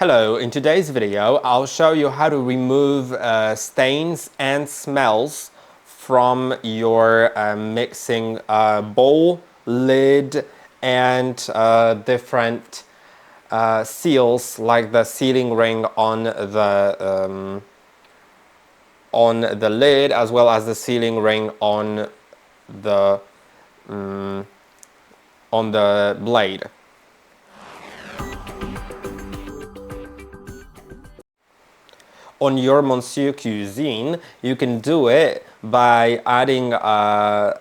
Hello, in today's video I'll show you how to remove stains and smells from your mixing bowl, lid and different seals like the sealing ring on the lid, as well as the sealing ring on the blade. On your Monsieur Cuisine, you can do it by adding a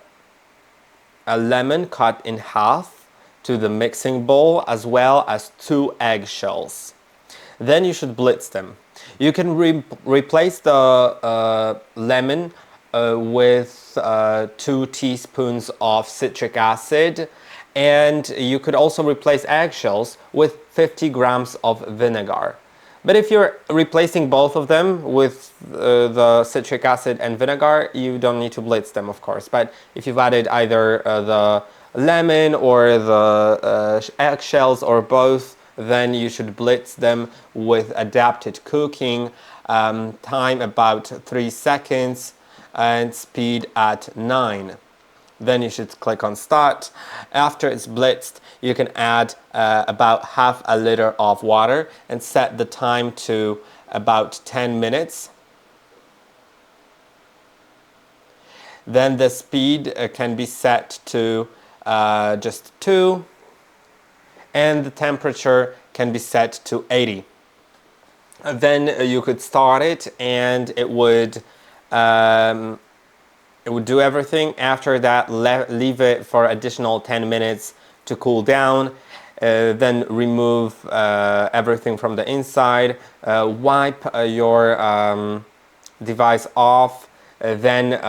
lemon cut in half to the mixing bowl, as well as 2 eggshells. Then you should blitz them. You can replace the lemon with 2 teaspoons of citric acid, and you could also replace eggshells with 50 grams of vinegar. But if you're replacing both of them with the citric acid and vinegar, you don't need to blitz them, of course. But if you've added either the lemon or the eggshells or both, then you should blitz them with adapted cooking, time about 3 seconds and speed at 9. Then you should click on start. After it's blitzed, you can add about half a liter of water and set the time to about 10 minutes. Then the speed can be set to just 2, and the temperature can be set to 80. Then you could start it and it would do everything. After that, leave it for additional 10 minutes to cool down. Then remove everything from the inside. Wipe your device off. Then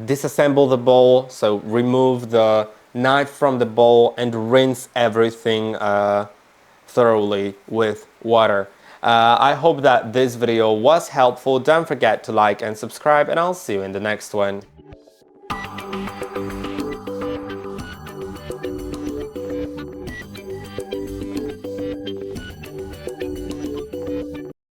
disassemble the bowl. So remove the knife from the bowl and rinse everything thoroughly with water. I hope that this video was helpful. Don't forget to like and subscribe, and I'll see you in the next one.